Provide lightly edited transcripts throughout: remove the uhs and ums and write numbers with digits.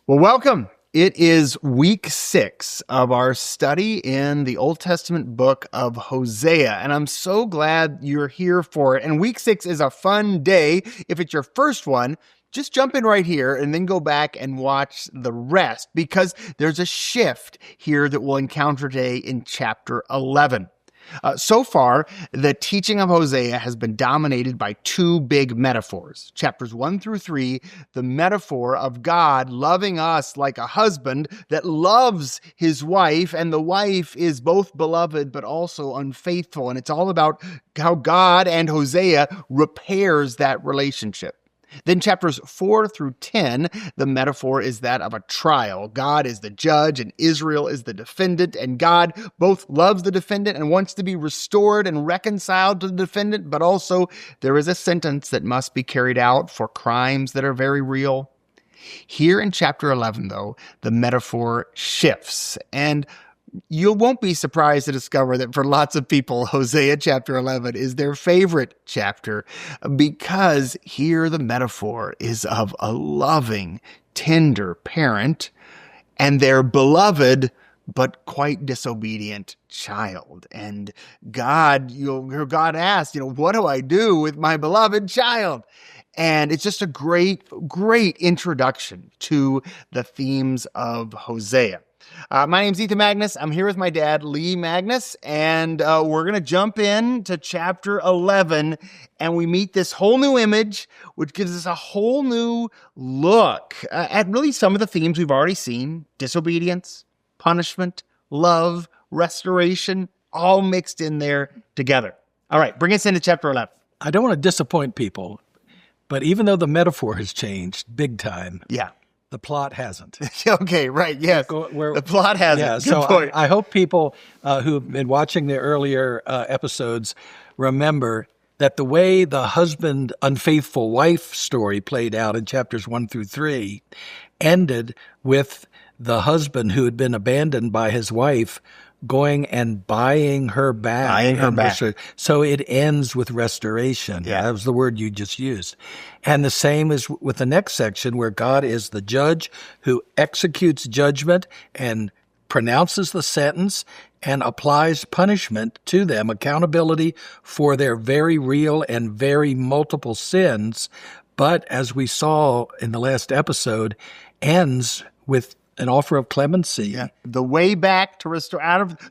Well, welcome. It is week 6 of our study in the Old Testament book of Hosea, and I'm so glad you're here for it. And week 6 is a fun day. If it's your first one, just jump in right here and then go back and watch the rest, because there's a shift here that we'll encounter today in chapter 11. So far, the teaching of Hosea has been dominated by two big metaphors. Chapters 1 through 3, the metaphor of God loving us like a husband that loves his wife, and the wife is both beloved but also unfaithful. And it's all about how God and Hosea repairs that relationship. Then chapters 4 through 10, the metaphor is that of a trial. God is the judge and Israel is the defendant, and God both loves the defendant and wants to be restored and reconciled to the defendant, but also there is a sentence that must be carried out for crimes that are very real. Here in chapter 11, though, the metaphor shifts, and you won't be surprised to discover that for lots of people, Hosea chapter 11 is their favorite chapter, because here the metaphor is of a loving, tender parent and their beloved but quite disobedient child. And God, God asked, what do I do with my beloved child? And it's just a great, great introduction to the themes of Hosea. My name's Ethan Magnus. I'm here with my dad, Lee Magnus, and we're going to jump in to chapter 11, and we meet this whole new image, which gives us a whole new look at really some of the themes we've already seen: disobedience, punishment, love, restoration, all mixed in there together. All right, bring us into chapter 11. I don't want to disappoint people, but even though the metaphor has changed big time, the plot hasn't. Okay, right, yes. The plot hasn't. Yeah, so I hope people who've been watching the earlier episodes remember that the way the husband, unfaithful wife story played out in chapters 1 through 3 ended with the husband who had been abandoned by his wife going and buying her back. So it ends with restoration. Yeah. That was the word you just used. And the same is with the next section, where God is the judge who executes judgment and pronounces the sentence and applies punishment to them, accountability for their very real and very multiple sins. But as we saw in the last episode, ends with an offer of clemency. Yeah. The way back to restore,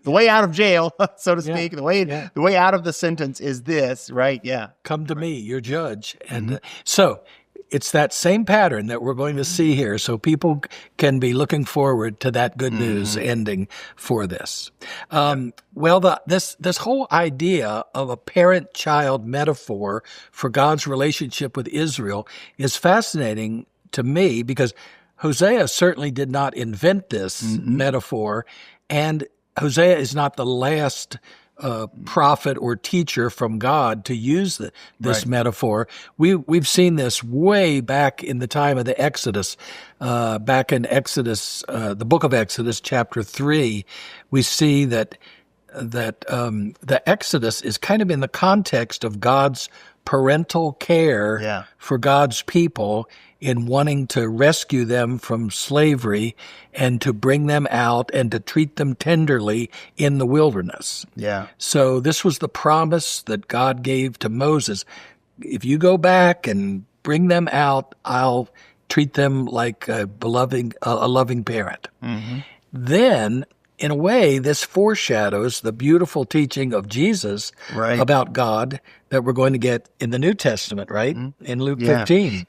the way out of jail, so to speak, the way out of the sentence is this, right? Yeah. Come to me, your judge. And so it's that same pattern that we're going to see here. So people can be looking forward to that good news ending for this. Well, this whole idea of a parent-child metaphor for God's relationship with Israel is fascinating to me, because Hosea certainly did not invent this metaphor, and Hosea is not the last prophet or teacher from God to use this metaphor. We've seen this way back in the time of the Exodus. Back in Exodus, the book of Exodus, chapter 3, we see that the Exodus is kind of in the context of God's parental care for God's people in wanting to rescue them from slavery and to bring them out and to treat them tenderly in the wilderness. Yeah. So this was the promise that God gave to Moses. If you go back and bring them out, I'll treat them like a loving parent. Then, in a way, this foreshadows the beautiful teaching of Jesus about God that we're going to get in the New Testament, right? In Luke 15.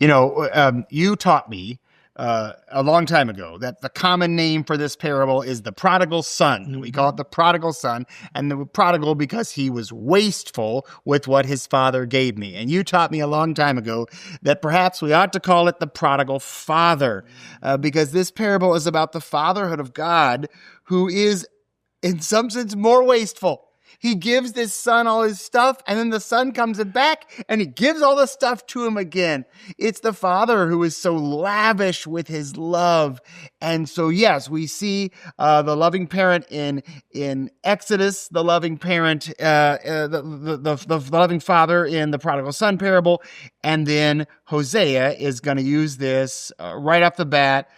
You taught me a long time ago that the common name for this parable is the prodigal son. We call it the prodigal son, and the prodigal because he was wasteful with what his father gave me. And you taught me a long time ago that perhaps we ought to call it the prodigal father, because this parable is about the fatherhood of God, who is in some sense more wasteful. He gives this son all his stuff, and then the son comes back and he gives all the stuff to him again. It's the father who is so lavish with his love. And so, yes, we see the loving parent in Exodus, the loving parent, the loving father in the prodigal son parable. And then Hosea is going to use this right off the bat.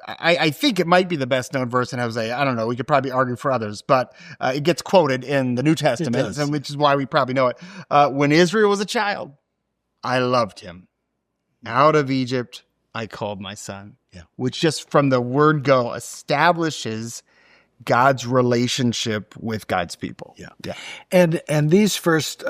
I think it might be the best known verse in Hosea. I don't know. We could probably argue for others, but it gets quoted in the New Testament, which is why we probably know it. When Israel was a child, I loved him. Out of Egypt, I called my son. Yeah. Which just from the word go establishes God's relationship with God's people. Yeah. And these first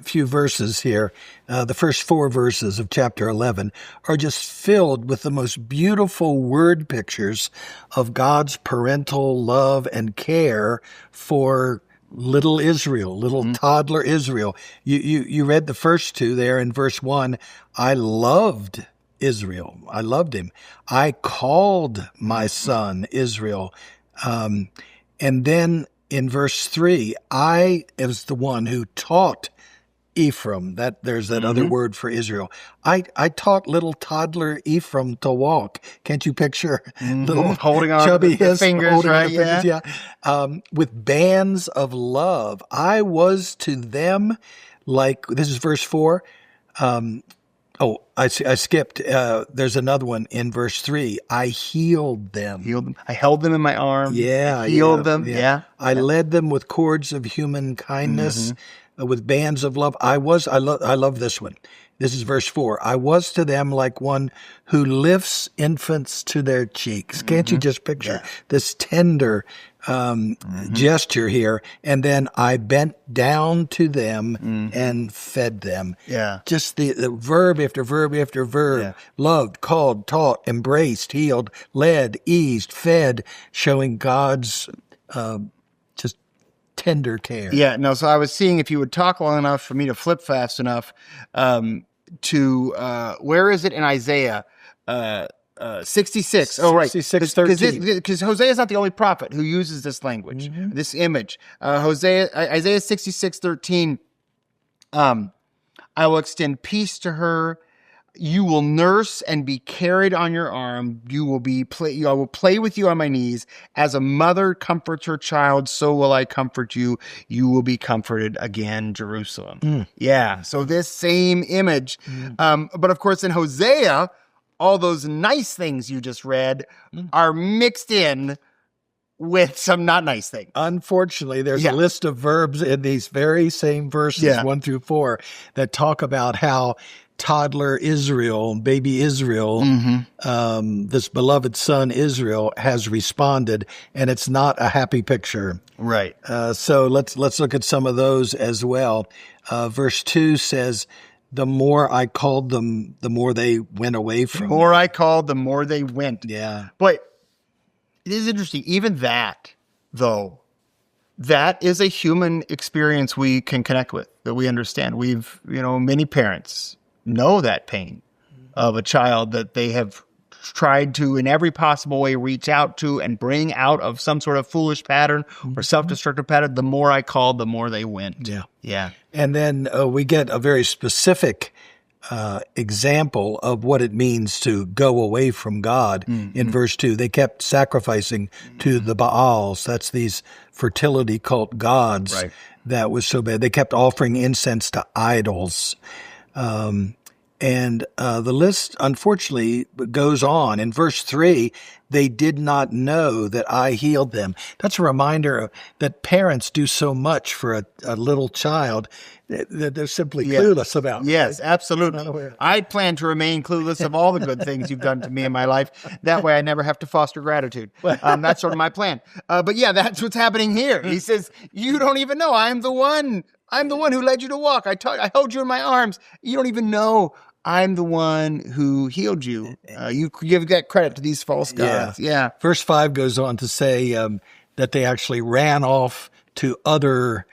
few verses here, the first 4 verses of chapter 11, are just filled with the most beautiful word pictures of God's parental love and care for little Israel, little toddler Israel. You read the first 2 there in verse 1. I loved Israel. I loved him. I called my son Israel. And then in verse 3, I was the one who taught Ephraim. There's that other word for Israel. I taught little toddler Ephraim to walk. Can't you picture little holding on chubby with fingers, right? Yeah. With bands of love, I was to them like, this is verse 4. I skipped. There's another one in verse 3. I healed them. I held them in my arms. Healed them. Yeah. I led them with cords of human kindness, with bands of love. I love this one. This is verse 4. I was to them like one who lifts infants to their cheeks. Can't you just picture this tender gesture here? And then I bent down to them and fed them. Yeah. Just the verb after verb after verb. Yeah. Loved, called, taught, embraced, healed, led, eased, fed, showing God's just tender care. Yeah, no, so I was seeing if you would talk long enough for me to flip fast enough to, where is it in Isaiah? 66. Oh, right. 66:13. Because Hosea is not the only prophet who uses this language, this image. Isaiah 66:13. I will extend peace to her. You will nurse and be carried on your arm. I will play with you on my knees. As a mother comforts her child, so will I comfort you. You will be comforted again, Jerusalem. Yeah. So this same image. But of course, in Hosea, all those nice things you just read are mixed in with some not nice things. Unfortunately, there's a list of verbs in these very same verses, 1 through 4, that talk about how toddler Israel, baby Israel, this beloved son Israel has responded, and it's not a happy picture. Right. So let's look at some of those as well. Verse 2 says, the more I called them, the more they went away from me. The more I called, the more they went. Yeah. But it is interesting. Even that, though, that is a human experience we can connect with, that we understand. Many parents know that pain of a child that they have tried to, in every possible way, reach out to and bring out of some sort of foolish pattern or self-destructive pattern. The more I called, the more they went. Yeah. And then we get a very specific example of what it means to go away from God in verse 2. They kept sacrificing to the Baals. That's these fertility cult gods. Right. That was so bad. They kept offering incense to idols. And the list, unfortunately, goes on. In verse 3, they did not know that I healed them. That's a reminder that parents do so much for a little child that they're simply clueless about. Yes, absolutely. I plan to remain clueless of all the good things you've done to me in my life. That way I never have to foster gratitude. That's sort of my plan. But that's what's happening here. He says, you don't even know. I'm the one who led you to walk. I held you in my arms. You don't even know. I'm the one who healed you. You give that credit to these false gods. Yeah. Verse 5 goes on to say that they actually ran off to other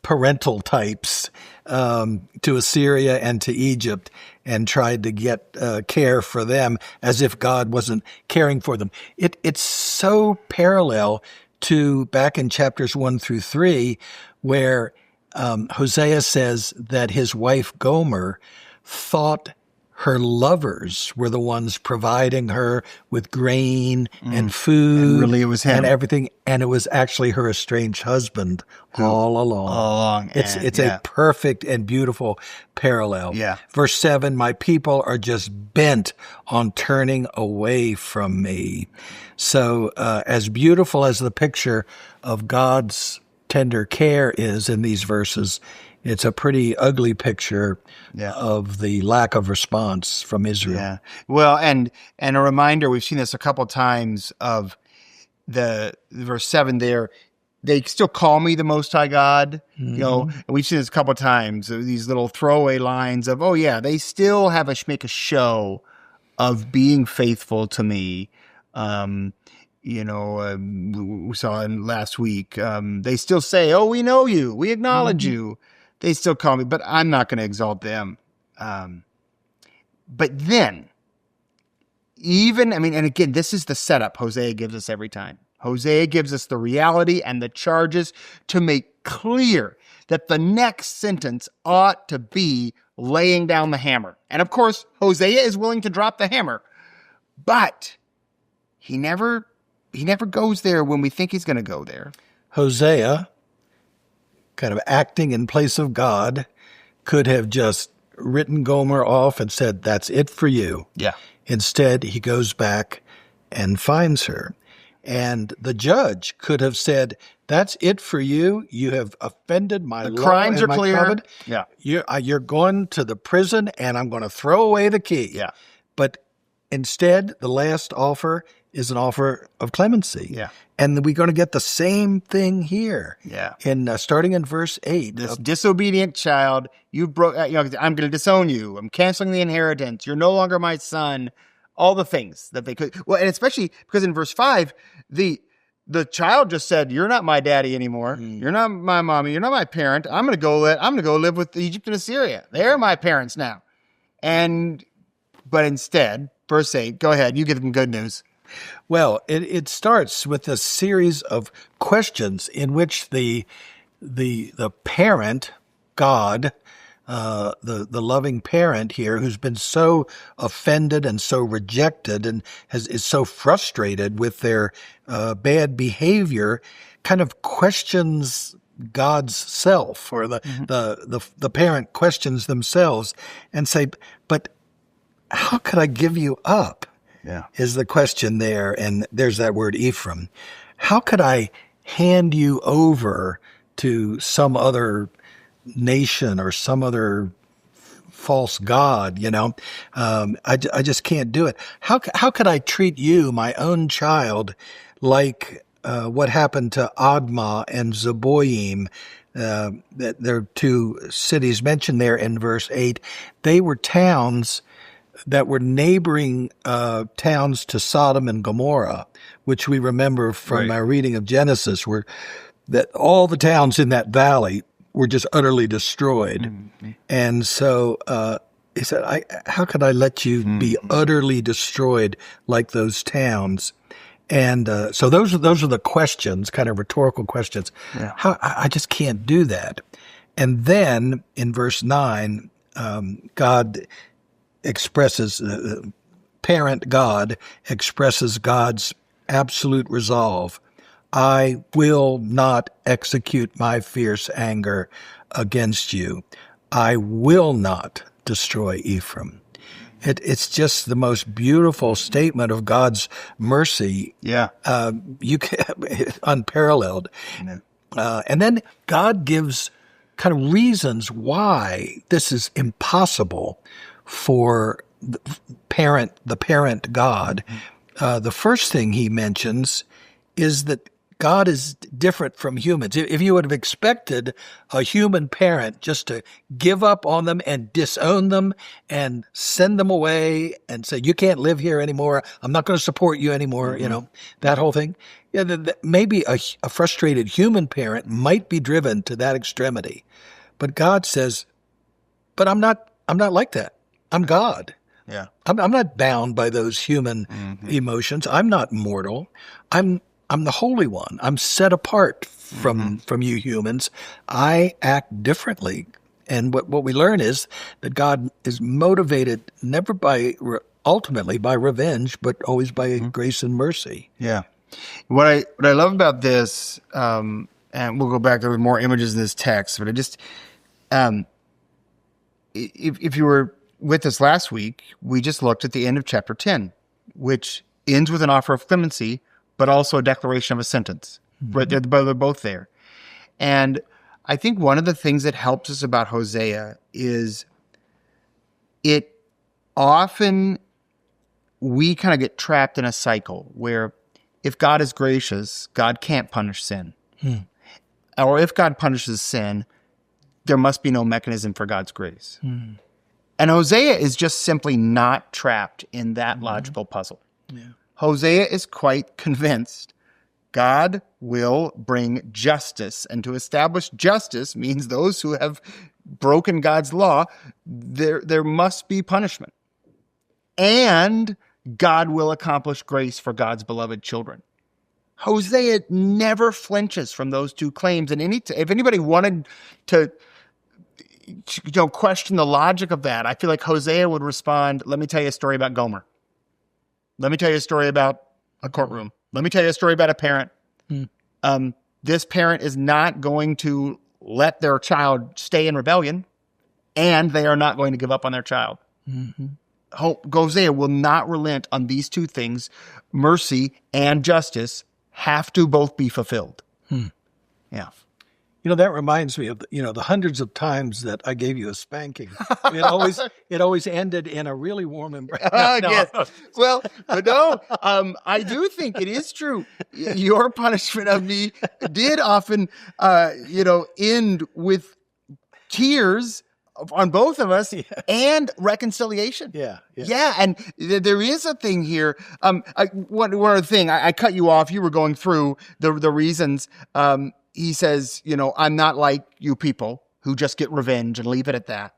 parental types, to Assyria and to Egypt, and tried to get care for them as if God wasn't caring for them. It's so parallel to back in chapters 1 through 3, where Hosea says that his wife Gomer thought her lovers were the ones providing her with grain and food. And really it was him. And everything. And it was actually her estranged husband all along. All along. It's a perfect and beautiful parallel. Yeah. Verse 7, my people are just bent on turning away from me. So as beautiful as the picture of God's tender care is in these verses, it's a pretty ugly picture of the lack of response from Israel. Yeah. Well, and a reminder, we've seen this a couple times of the verse 7 there. They still call me the Most High God, you know, and we've seen this a couple times, these little throwaway lines of, oh yeah, they still make a show of being faithful to me. We saw in last week, they still say, oh, we know you, we acknowledge you. They still call me, but I'm not going to exalt them. But then, and again, this is the setup Hosea gives us every time. Hosea gives us the reality and the charges to make clear that the next sentence ought to be laying down the hammer. And of course, Hosea is willing to drop the hammer, but he never goes there when we think he's going to go there. Hosea, kind of acting in place of God, could have just written Gomer off and said, that's it for you. Yeah. Instead, he goes back and finds her. And the judge could have said, that's it for you. You have offended my law. The crimes are my clear. covenant. Yeah. You're going to the prison, and I'm going to throw away the key. Yeah. But instead, the last offer is an offer of clemency. Yeah. And we're going to get the same thing here. Yeah. Starting in verse 8. This disobedient child, I'm going to disown you. I'm canceling the inheritance. You're no longer my son. All the things that they could. Well, and especially because in verse 5, the child just said, you're not my daddy anymore. You're not my mommy. You're not my parent. I'm going to go live with Egypt and Assyria. They're my parents now. But instead, verse 8, go ahead. You give them good news. Well, it starts with a series of questions in which the parent, God, the loving parent here, who's been so offended and so rejected and is so frustrated with their bad behavior, kind of questions God's self, or the parent questions themselves and say, but how could I give you up? Yeah. Is the question there. And there's that word Ephraim. How could I hand you over to some other nation or some other false god, I just can't do it. How could I treat you, my own child, like what happened to Admah and Zeboim? That there are two cities mentioned there in verse 8. They were towns that were neighboring towns to Sodom and Gomorrah, which we remember from our reading of Genesis, where that all the towns in that valley were just utterly destroyed. Mm-hmm. And so he said, how could I let you be utterly destroyed like those towns? And so those are the questions, kind of rhetorical questions. Yeah. I just can't do that. And then in verse 9, God expresses, parent God expresses God's absolute resolve. I will not execute my fierce anger against you. I will not destroy Ephraim. It's just the most beautiful statement of God's mercy. Yeah. Unparalleled. And then God gives kind of reasons why this is impossible for the parent God. The first thing he mentions is that God is different from humans. If you would have expected a human parent just to give up on them and disown them and send them away and say, you can't live here anymore, I'm not going to support you anymore, that whole thing. Yeah, maybe a frustrated human parent might be driven to that extremity. But God says, but I'm not like that. I'm God. Yeah. I'm not bound by those human emotions. I'm not mortal. I'm I'm the Holy One. I'm set apart from you humans. I act differently. And what we learn is that God is motivated never ultimately by revenge, but always by grace and mercy. Yeah. What I love about this, and we'll go back, there were more images in this text, but if you were with us last week, we just looked at the end of chapter 10, which ends with an offer of clemency, but also a declaration of a sentence. Right? They're both there. And I think one of the things that helps us about Hosea is it often, we kind of get trapped in a cycle where if God is gracious, God can't punish sin. Or if God punishes sin, there must be no mechanism for God's grace. And Hosea is just simply not trapped in that logical puzzle. Yeah. Hosea is quite convinced God will bring justice. And to establish justice means those who have broken God's law, there must be punishment. And God will accomplish grace for God's beloved children. Hosea never flinches from those two claims. And if anybody wanted to question the logic of that, I feel like Hosea would respond, let me tell you a story about Gomer. Let me tell you a story about a courtroom. Let me tell you a story about a parent. This parent is not going to let their child stay in rebellion, and they are not going to give up on their child. Hosea will not relent on these two things. Mercy and justice have to both be fulfilled. Yeah. That reminds me of, the hundreds of times that I gave you a spanking. It always ended in a really warm embrace. Yes. Well, but no, I do think it is true. Your punishment of me did often, end with tears on both of us and reconciliation. Yeah. And there is a thing here. One other thing, I cut you off. You were going through the reasons. He says, I'm not like you people who just get revenge and leave it at that.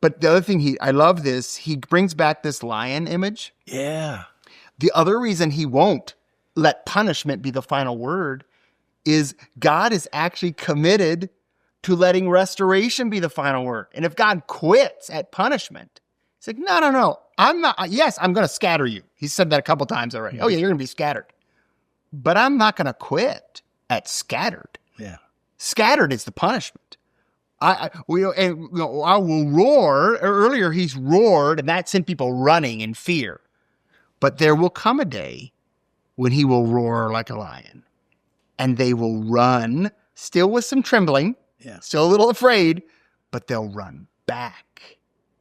But the other thing, I love this, he brings back this lion image. Yeah. The other reason he won't let punishment be the final word is God is actually committed to letting restoration be the final word. And if God quits at punishment, he's like, no, I'm not. Yes, I'm going to scatter you. He said that a couple times already. Mm-hmm. Oh yeah, you're going to be scattered. But I'm not going to quit at scattered. Yeah. Scattered is the punishment. I will roar. Earlier he's roared, and that sent people running in fear. But there will come a day when he will roar like a lion, and they will run, still with some trembling, still a little afraid, but they'll run back.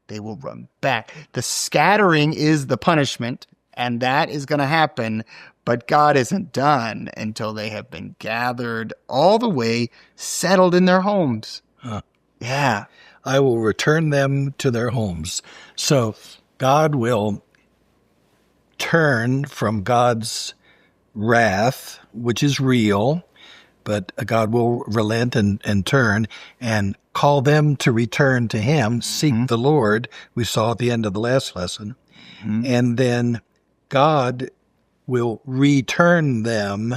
They will run back. The scattering is the punishment, and that is going to happen. But God isn't done until they have been gathered all the way, settled in their homes. Huh. Yeah. I will return them to their homes. So God will turn from God's wrath, which is real, but God will relent and turn and call them to return to him, seek the Lord, we saw at the end of the last lesson. And then God will return them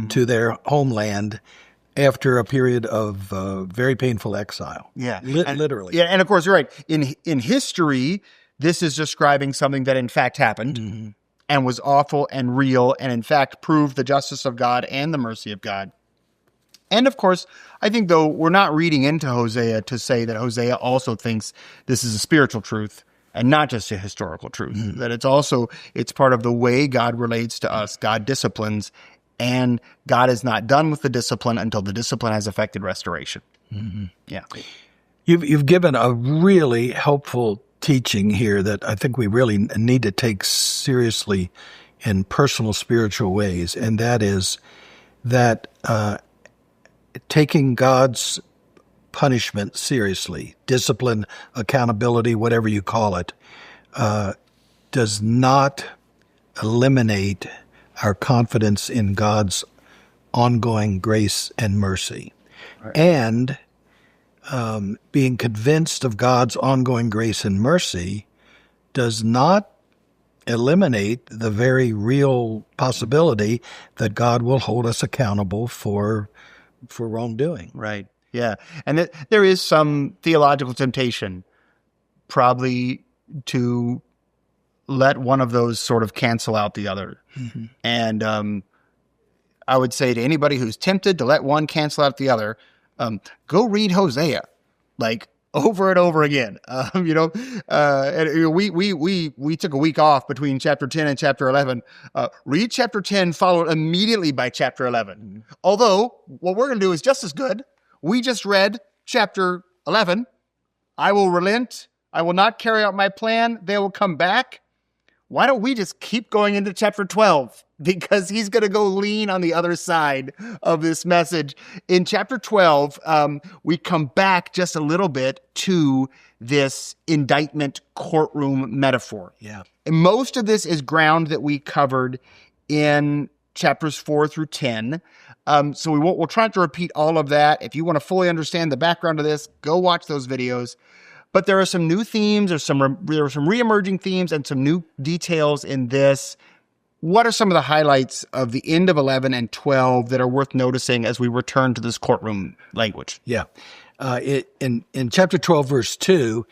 to their homeland after a period of very painful exile. Yeah. Literally. Yeah, and of course, you're right. In history, this is describing something that in fact happened and was awful and real and in fact proved the justice of God and the mercy of God. And of course, I think though we're not reading into Hosea to say that Hosea also thinks this is a spiritual truth and not just a historical truth, that it's part of the way God relates to us. God disciplines, and God is not done with the discipline until the discipline has affected restoration. Yeah. You've given a really helpful teaching here that I think we really need to take seriously in personal spiritual ways, and that is that taking God's punishment seriously, discipline, accountability, whatever you call it, does not eliminate our confidence in God's ongoing grace and mercy. Right. And being convinced of God's ongoing grace and mercy does not eliminate the very real possibility that God will hold us accountable for wrongdoing. Right. Yeah. And there is some theological temptation probably to let one of those sort of cancel out the other. Mm-hmm. And I would say to anybody who's tempted to let one cancel out the other, go read Hosea, like over and over again. And we took a week off between chapter 10 and chapter 11. Read chapter 10, followed immediately by chapter 11. Mm-hmm. Although what we're going to do is just as good. We just read chapter 11. I will relent. I will not carry out my plan. They will come back. Why don't we just keep going into chapter 12? Because he's going to go lean on the other side of this message. In chapter 12, we come back just a little bit to this indictment courtroom metaphor. Yeah. And most of this is ground that we covered in chapters 4 through 10. So we'll try to repeat all of that. If you want to fully understand the background of this, go watch those videos. But there are some new themes, there are some reemerging themes and some new details in this. What are some of the highlights of the end of 11 and 12 that are worth noticing as we return to this courtroom language? Yeah. In chapter 12, verse 2,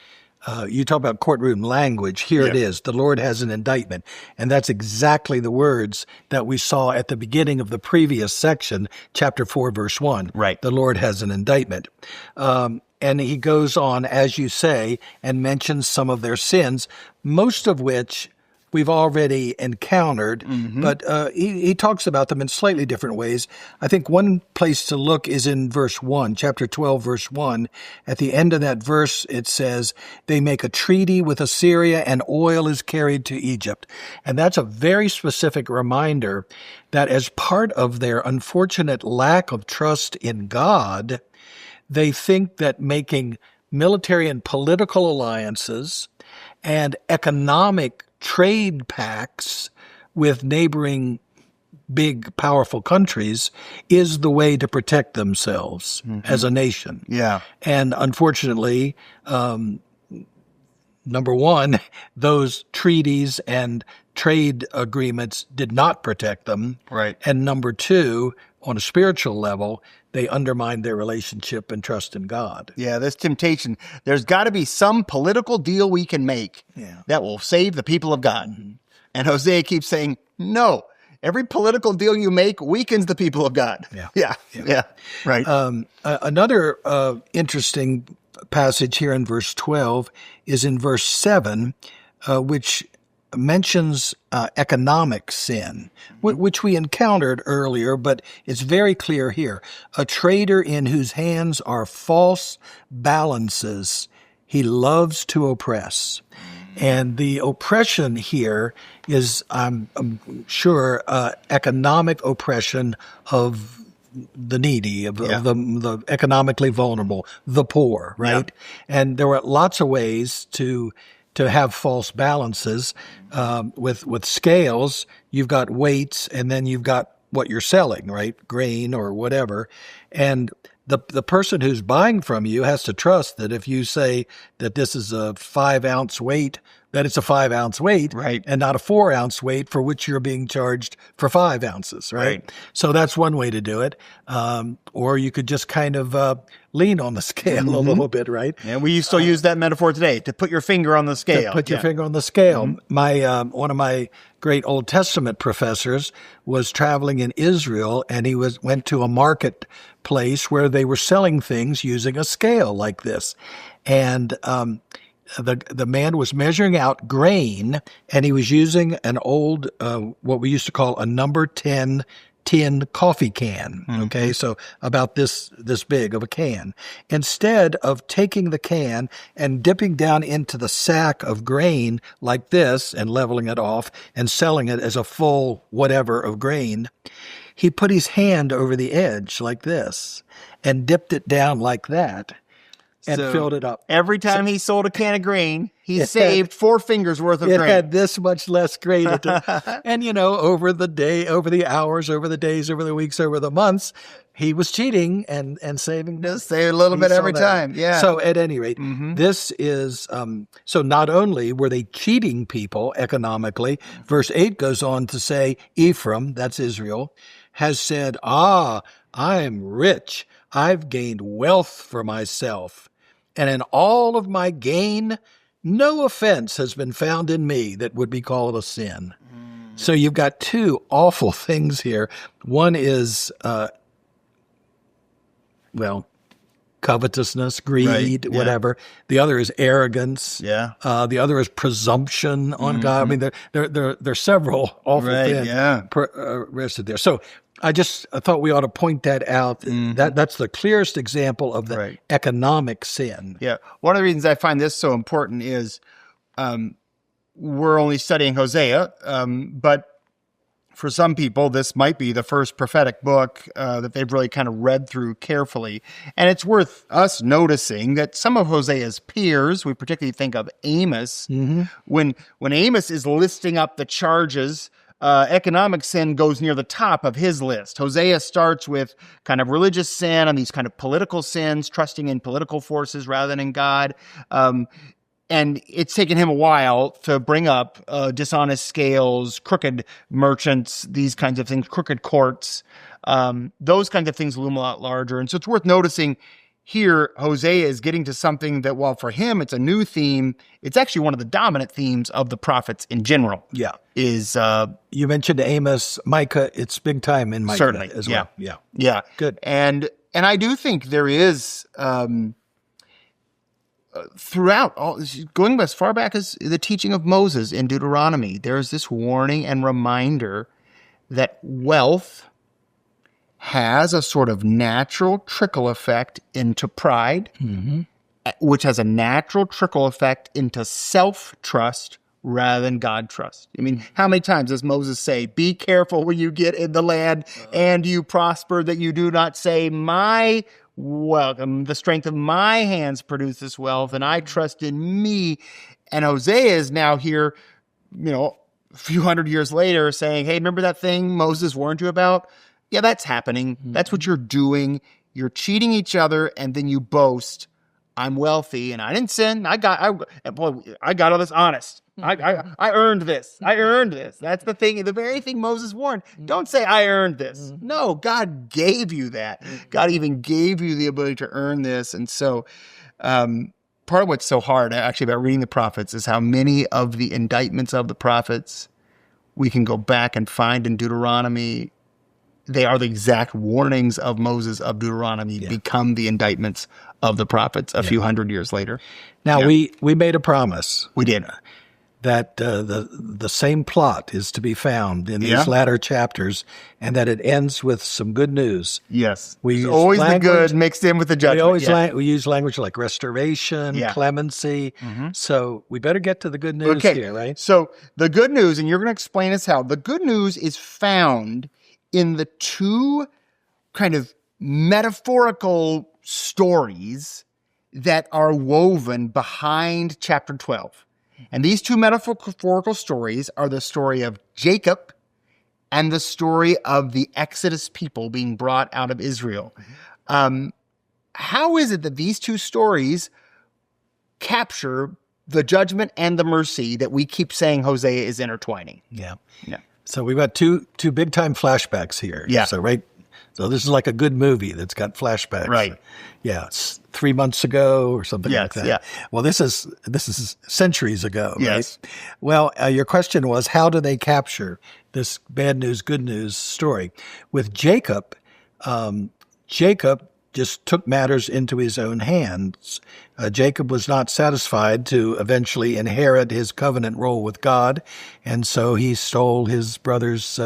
you talk about courtroom language. Here it is. The Lord has an indictment. And that's exactly the words that we saw at the beginning of the previous section, chapter 4, verse 1. Right. The Lord has an indictment. And he goes on, as you say, and mentions some of their sins, most of which we've already encountered, but he talks about them in slightly different ways. I think one place to look is in verse 1, chapter 12, verse 1. At the end of that verse, it says, they make a treaty with Assyria and oil is carried to Egypt. And that's a very specific reminder that as part of their unfortunate lack of trust in God, they think that making military and political alliances and economic trade pacts with neighboring big, powerful countries is the way to protect themselves as a nation. Yeah. And unfortunately, number one, those treaties and trade agreements did not protect them. Right. And number two, on a spiritual level, they undermined their relationship and trust in God. Yeah, this temptation. There's got to be some political deal we can make that will save the people of God. Mm-hmm. And Hosea keeps saying, no, every political deal you make weakens the people of God. Yeah. Right. Another interesting passage here in verse 12 is in verse 7, which mentions economic sin, which we encountered earlier, but it's very clear here. A trader in whose hands are false balances, he loves to oppress. And the oppression here is, I'm sure, economic oppression of the needy, of the economically vulnerable, the poor, right? Yeah. And there were lots of ways to have false balances. With scales, you've got weights, and then you've got what you're selling, right? Grain or whatever. And the person who's buying from you has to trust that if you say that this is a 5-ounce weight, that it's a 5-ounce weight, right, and not a 4-ounce weight for which you're being charged for 5 ounces, right? So that's one way to do it. Or you could just kind of lean on the scale a little bit, right? And we still use that metaphor today, to put your finger on the scale. To put your finger on the scale. My one of my great Old Testament professors was traveling in Israel, and he went to a marketplace where they were selling things using a scale like this. And the man was measuring out grain, and he was using an old, what we used to call a number 10 tin coffee can. Okay, so about this big of a can. Instead of taking the can and dipping down into the sack of grain like this and leveling it off and selling it as a full whatever of grain, he put his hand over the edge like this and dipped it down like that. And filled it up. Every time he sold a can of grain, he saved 4 fingers worth of grain. It had this much less grain in it. And, over the day, over the hours, over the days, over the weeks, over the months, he was cheating and saving. Just say a little bit every time. Yeah. So at any rate, this is, so not only were they cheating people economically, verse 8 goes on to say, Ephraim, that's Israel, has said, I am rich. I've gained wealth for myself. And in all of my gain, no offense has been found in me that would be called a sin. So you've got two awful things here. One is, covetousness, greed, whatever. The other is arrogance. Yeah. The other is presumption on God. I mean, there are several awful things rested there. So I thought we ought to point that out. That's the clearest example of the economic sin. Yeah. One of the reasons I find this so important is we're only studying Hosea, but for some people, this might be the first prophetic book that they've really kind of read through carefully. And it's worth us noticing that some of Hosea's peers, we particularly think of Amos, when Amos is listing up the charges, economic sin goes near the top of his list. Hosea starts with kind of religious sin and these kind of political sins, trusting in political forces rather than in God. And it's taken him a while to bring up dishonest scales, crooked merchants, these kinds of things, crooked courts. Those kinds of things loom a lot larger. And so it's worth noticing here, Hosea is getting to something that, while for him it's a new theme, it's actually one of the dominant themes of the prophets in general. Yeah. Is you mentioned Amos, Micah, it's big time in Micah certainly as well. Yeah. Good. And I do think there is throughout all, going as far back as the teaching of Moses in Deuteronomy, there's this warning and reminder that wealth has a sort of natural trickle effect into pride, which has a natural trickle effect into self-trust rather than God trust. I mean, how many times does Moses say, be careful when you get in the land and you prosper, that you do not say, my welcome, the strength of my hands produce this wealth, and I trust in me. And Hosea is now here, a few hundred years later saying, hey, remember that thing Moses warned you about? Yeah, that's happening. That's what you're doing. You're cheating each other, and then you boast, I'm wealthy, and I didn't sin. I got all this honest. I earned this. I earned this. That's the thing, the very thing Moses warned. Don't say, I earned this. No, God gave you that. God even gave you the ability to earn this. And so part of what's so hard, actually, about reading the prophets is how many of the indictments of the prophets we can go back and find in Deuteronomy. They are the exact warnings of Moses of Deuteronomy become the indictments of the prophets a few hundred years later. Now, we made a promise. We did. That the same plot is to be found in these latter chapters, and that it ends with some good news. Yes. We always the good mixed in with the judgment. We use language like restoration, clemency. So we better get to the good news here, right? So the good news, and you're going to explain us how. The good news is found in the two kind of metaphorical stories that are woven behind chapter 12. And these two metaphorical stories are the story of Jacob and the story of the Exodus people being brought out of Israel. How is it that these two stories capture the judgment and the mercy that we keep saying Hosea is intertwining? Yeah. So we've got two big time flashbacks here. Yeah. So this is like a good movie that's got flashbacks. Right. Yeah. It's 3 months ago or something like that. Yeah. Well, this is centuries ago. Yes. Right? Well, your question was, how do they capture this bad news, good news story? With Jacob, Jacob just took matters into his own hands. Jacob was not satisfied to eventually inherit his covenant role with God, and so he stole his brother's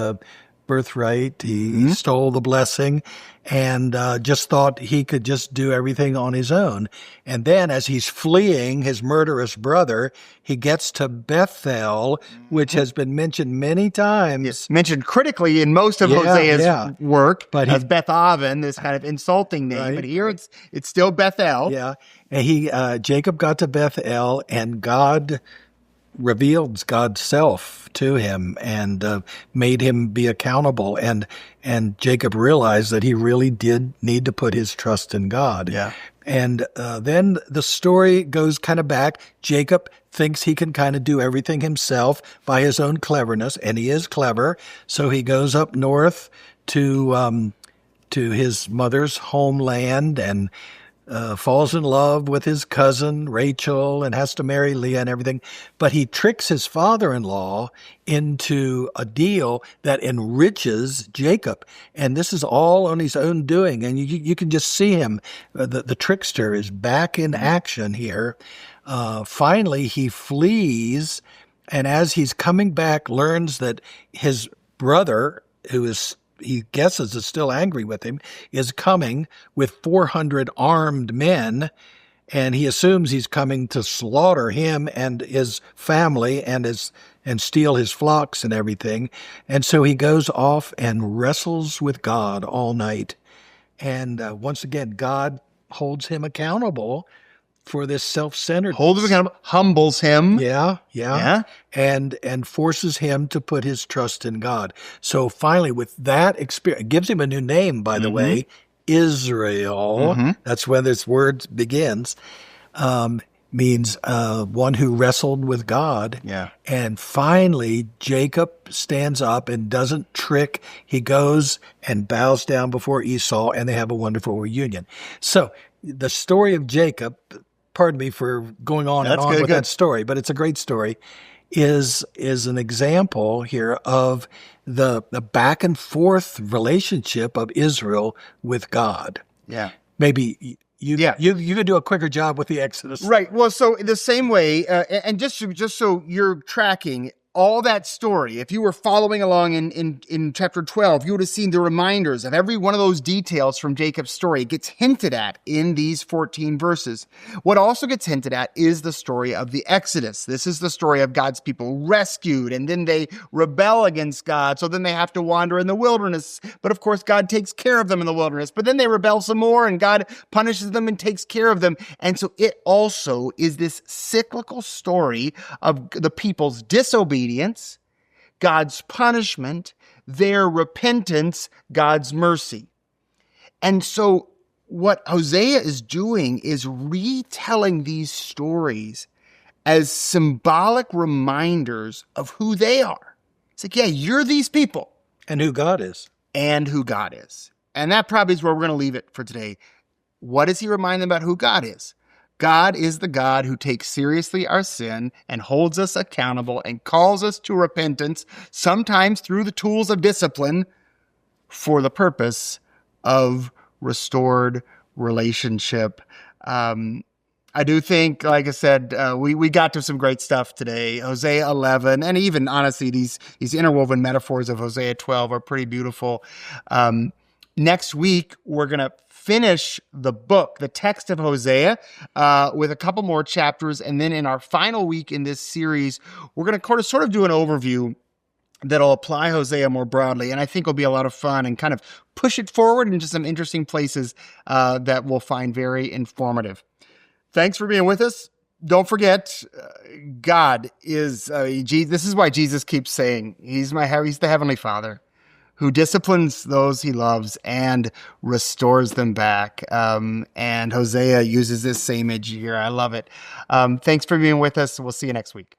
birthright. He stole the blessing and just thought he could just do everything on his own. And then as he's fleeing his murderous brother, he gets to Bethel, which has been mentioned many times. Yes. Mentioned critically in most of Hosea's work, but as Beth-aven, this kind of insulting name. Right. But here it's still Bethel. Yeah. And Jacob got to Bethel, and God revealed God's self to him and made him be accountable. And Jacob realized that he really did need to put his trust in God. Yeah. And then the story goes kind of back. Jacob thinks he can kind of do everything himself by his own cleverness, and he is clever. So he goes up north to his mother's homeland and falls in love with his cousin Rachel and has to marry Leah and everything. But he tricks his father-in-law into a deal that enriches Jacob. And this is all on his own doing. And you can just see him. The trickster is back in action here. Finally, he flees. And as he's coming back, learns that his brother, who is he guesses is still angry with him, is coming with 400 armed men, and he assumes he's coming to slaughter him and his family and steal his flocks and everything. And so he goes off and wrestles with God all night. And once again, God holds him accountable for this self-centered, holds him accountable, humbles him. Yeah. And forces him to put his trust in God. So finally, with that experience, it gives him a new name, by the way, Israel. That's where this word begins. Means one who wrestled with God. Yeah. And finally, Jacob stands up and doesn't trick. He goes and bows down before Esau, and they have a wonderful reunion. So the story of Jacob, pardon me for going on and on with that story, but it's a great story, is an example here of the back and forth relationship of Israel with God. Yeah. Maybe you could do a quicker job with the Exodus. Right. Well, so the same way, and just so you're tracking all that story, if you were following along in chapter 12, you would have seen the reminders of every one of those details from Jacob's story. It gets hinted at in these 14 verses. What also gets hinted at is the story of the Exodus. This is the story of God's people rescued, and then they rebel against God, so then they have to wander in the wilderness. But of course, God takes care of them in the wilderness. But then they rebel some more, and God punishes them and takes care of them. And so it also is this cyclical story of the people's disobedience, God's punishment, their repentance, God's mercy. And so what Hosea is doing is retelling these stories as symbolic reminders of who they are. It's like, yeah, you're these people. And who God is. And who God is. And that probably is where we're going to leave it for today. What does he remind them about who God is? God is the God who takes seriously our sin and holds us accountable and calls us to repentance, sometimes through the tools of discipline, for the purpose of restored relationship. I do think, like I said, we got to some great stuff today. Hosea 11, and even honestly, these interwoven metaphors of Hosea 12 are pretty beautiful. Next week, we're going to finish the book, the text of Hosea, with a couple more chapters. And then in our final week in this series, we're going to sort of do an overview that'll apply Hosea more broadly. And I think will be a lot of fun and kind of push it forward into some interesting places that we'll find very informative. Thanks for being with us. Don't forget, God is, this is why Jesus keeps saying, he's the Heavenly Father, who disciplines those he loves and restores them back. And Hosea uses this same image here. I love it. Thanks for being with us. We'll see you next week.